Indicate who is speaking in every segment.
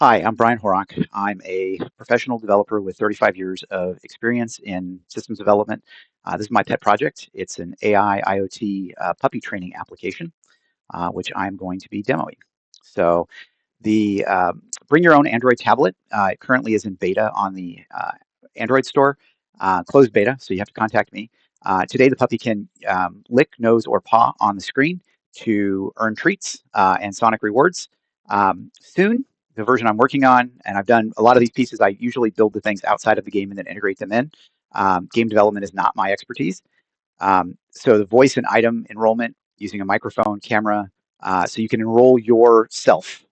Speaker 1: Hi, I'm Brian Horak. I'm a professional developer with 35 years of experience in systems development. This is my pet project. It's an AI IoT puppy training application, which I'm going to be demoing. So the Bring Your Own Android tablet. It currently is in beta on the Android store, closed beta, so you have to contact me. Today, the puppy can lick, nose, or paw on the screen to earn treats and Sonic rewards. Soon, the version I'm working on, and I've done a lot of these pieces, I usually build the things outside of the game and then integrate them in. Game development is not my expertise. So the voice and item enrollment using a microphone, camera, so you can enroll yourself.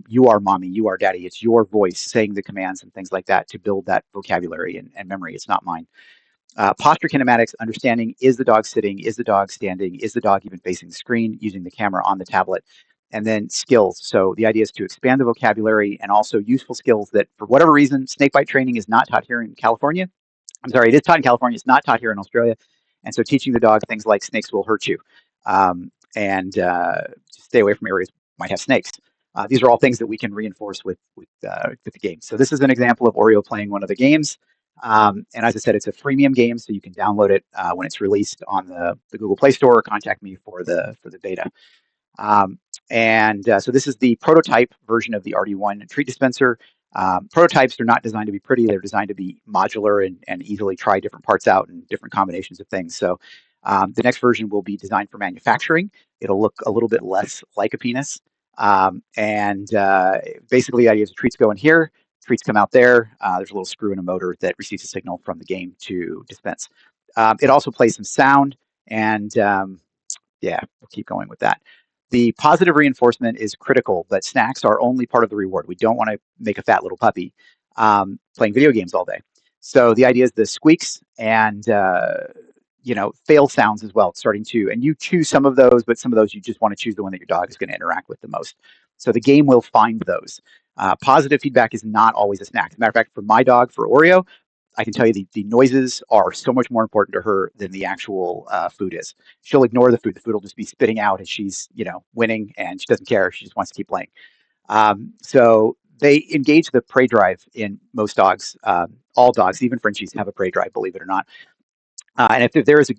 Speaker 1: You are mommy, you are daddy. It's your voice saying the commands and things like that to build that vocabulary and memory. It's not mine. Posture kinematics, understanding, is the dog sitting? Is the dog standing? Is the dog even facing the screen using the camera on the tablet? And then skills. So the idea is to expand the vocabulary and also useful skills that, for whatever reason, snakebite training is not taught here in California. I'm sorry, it is taught in California. It's not taught here in Australia. And so teaching the dog things like snakes will hurt you, and stay away from areas that might have snakes. These are all things that we can reinforce with the game. So this is an example of Oreo playing one of the games. And as I said, it's a freemium game, so you can download it when it's released on the Google Play Store, or contact me for the beta. So this is the prototype version of the RD1 treat dispenser. Prototypes are not designed to be pretty; they're designed to be modular and easily try different parts out and different combinations of things. So the next version will be designed for manufacturing. It'll look a little bit less like a penis. Basically, the idea is treats go in here, treats come out there. There's a little screw in a motor that receives a signal from the game to dispense. It also plays some sound, and yeah, we'll keep going with that. The positive reinforcement is critical, but snacks are only part of the reward. We don't want to make a fat little puppy playing video games all day. So the idea is the squeaks and fail sounds as well, starting to, and you choose some of those, but some of those you just want to choose the one that your dog is going to interact with the most. So the game will find those. Positive feedback is not always a snack. As a matter of fact, for my dog, for Oreo, I can tell you the noises are so much more important to her than the actual food is. She'll ignore the food. The food will just be spitting out as she's, winning, and she doesn't care. She just wants to keep playing. So they engage the prey drive in most dogs. All dogs, even Frenchies, have a prey drive, believe it or not. And if there is a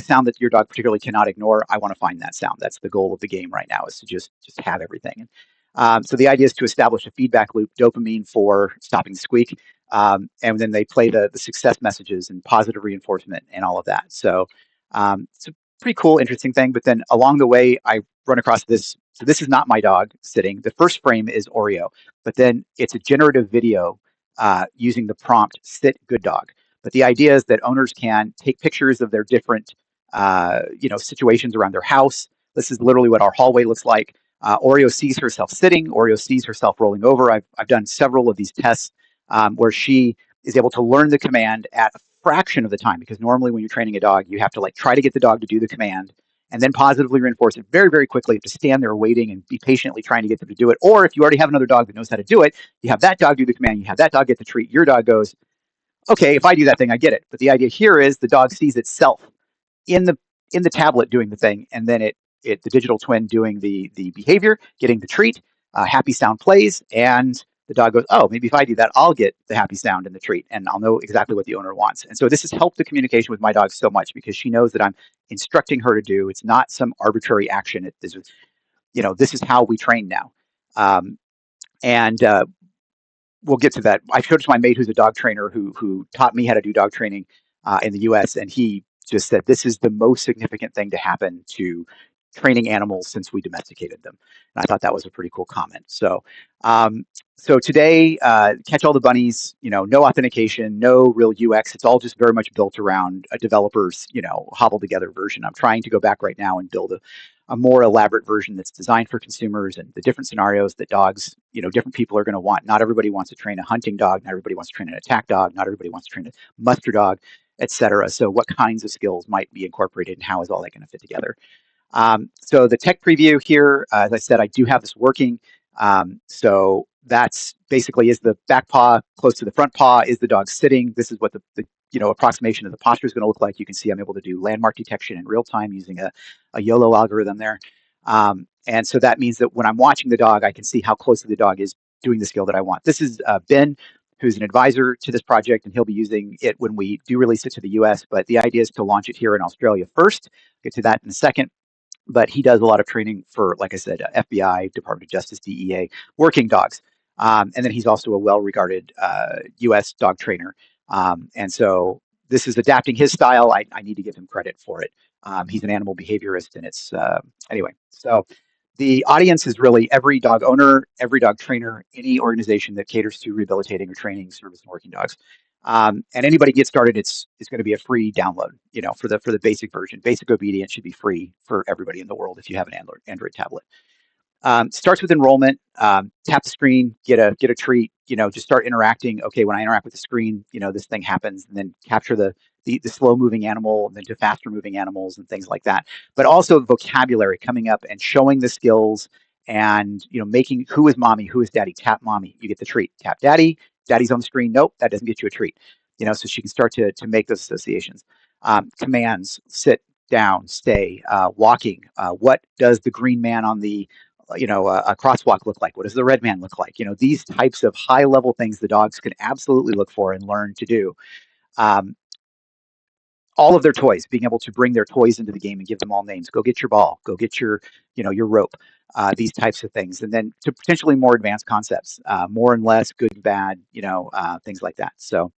Speaker 1: sound that your dog particularly cannot ignore, I want to find that sound. That's the goal of the game right now, is to just have everything. So the idea is to establish a feedback loop, dopamine for stopping the squeak, and then they play the success messages and positive reinforcement and all of that. So it's a pretty cool, interesting thing. But then along the way, I run across this. So this is not my dog sitting. The first frame is Oreo, but then it's a generative video using the prompt "sit good dog." But the idea is that owners can take pictures of their different, situations around their house. This is literally what our hallway looks like. Oreo sees herself sitting. Oreo sees herself rolling over. I've done several of these tests where she is able to learn the command at a fraction of the time, because normally when you're training a dog, you have to try to get the dog to do the command and then positively reinforce it very, very quickly. You have to stand there waiting and be patiently trying to get them to do it. Or if you already have another dog that knows how to do it, you have that dog do the command, you have that dog get the treat, your dog goes, okay, if I do that thing, I get it. But the idea here is the dog sees itself in the tablet doing the thing, and then the digital twin doing the behavior, getting the treat. Happy sound plays, and the dog goes, oh, maybe if I do that, I'll get the happy sound and the treat, and I'll know exactly what the owner wants. And so this has helped the communication with my dog so much, because she knows that I'm instructing her to do. It's not some arbitrary action. This is how we train now. And we'll get to that. I showed it to my mate, who's a dog trainer, who taught me how to do dog training in the U.S., and he just said this is the most significant thing to happen to training animals since we domesticated them. And I thought that was a pretty cool comment. So today, catch all the bunnies. No authentication, no real UX. It's all just very much built around a developer's hobbled together version. I'm trying to go back right now and build a more elaborate version that's designed for consumers and the different scenarios that dogs, different people are going to want. Not everybody wants to train a hunting dog. Not everybody wants to train an attack dog. Not everybody wants to train a muster dog, etc. So what kinds of skills might be incorporated, and how is all that going to fit together? So the tech preview here, as I said, I do have this working. So that's basically, is the back paw close to the front paw? Is the dog sitting? This is what the approximation of the posture is going to look like. You can see I'm able to do landmark detection in real time using a YOLO algorithm there. And so that means that when I'm watching the dog, I can see how close the dog is doing the skill that I want. This is Ben, who's an advisor to this project, and he'll be using it when we do release it to the US. But the idea is to launch it here in Australia first. Get to that in a second. But he does a lot of training for, like I said, FBI, Department of Justice, DEA, working dogs. And then he's also a well-regarded US dog trainer. And so this is adapting his style. I need to give him credit for it. He's an animal behaviorist, and it's anyway. So the audience is really every dog owner, every dog trainer, any organization that caters to rehabilitating or training service and working dogs. And anybody get started, it's going to be a free download. For the basic version. Basic Obedience should be free for everybody in the world if you have an Android tablet. Starts with enrollment. Tap the screen, get a treat. Just start interacting. Okay, when I interact with the screen, this thing happens, and then capture the slow moving animal, and then to faster moving animals and things like that. But also vocabulary coming up and showing the skills, and making who is mommy, who is daddy. Tap mommy, you get the treat. Tap daddy, daddy's on the screen. Nope, that doesn't get you a treat. So she can start to make those associations. Commands: sit, down, stay, walking. What does the green man on the a crosswalk look like? What does the red man look like? These types of high level things the dogs can absolutely look for and learn to do. All of their toys, being able to bring their toys into the game and give them all names. Go get your ball. Go get your rope. These types of things, and then to potentially more advanced concepts, more and less, good and bad, things like that. So.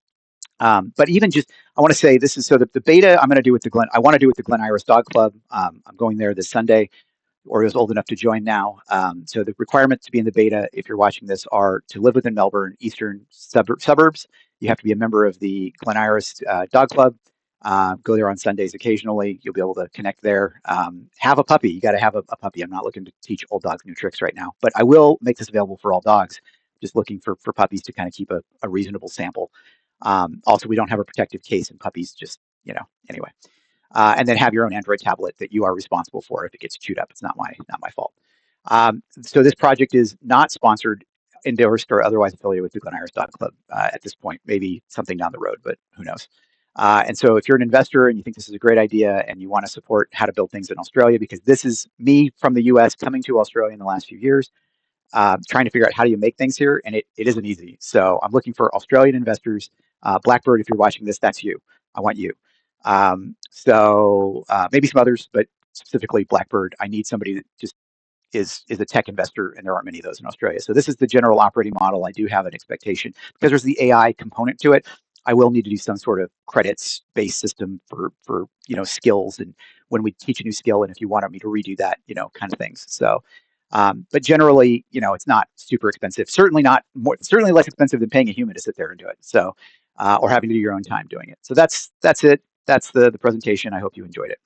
Speaker 1: But even just, I want to say this is so that the beta I'm going to do with I want to do with the Glen Iris Dog Club. I'm going there this Sunday. Or is old enough to join now. So the requirements to be in the beta, if you're watching this, are to live within Melbourne eastern suburbs. You have to be a member of the Glen Iris Dog Club. Go there on Sundays occasionally. You'll be able to connect there. Have a puppy. You got to have a puppy. I'm not looking to teach old dogs new tricks right now, but I will make this available for all dogs. Just looking for puppies to kind of keep a reasonable sample. Also, we don't have a protective case in puppies. Just anyway. And then have your own Android tablet that you are responsible for. If it gets chewed up, it's not my fault. So this project is not sponsored, endorsed, or otherwise affiliated with the Glen Iris Dog Club at this point. Maybe something down the road, but who knows? And so if you're an investor and you think this is a great idea and you want to support how to build things in Australia, because this is me from the US coming to Australia in the last few years, trying to figure out how do you make things here, and it isn't easy. So I'm looking for Australian investors. Blackbird, if you're watching this, that's you. I want you. Maybe some others, but specifically Blackbird. I need somebody that just is a tech investor, and there aren't many of those in Australia. So this is the general operating model. I do have an expectation because there's the AI component to it. I will need to do some sort of credits-based system for skills, and when we teach a new skill, and if you wanted me to redo that, kind of things. So, but generally, it's not super expensive. Certainly less expensive than paying a human to sit there and do it. So, or having to do your own time doing it. So that's it. That's the presentation. I hope you enjoyed it.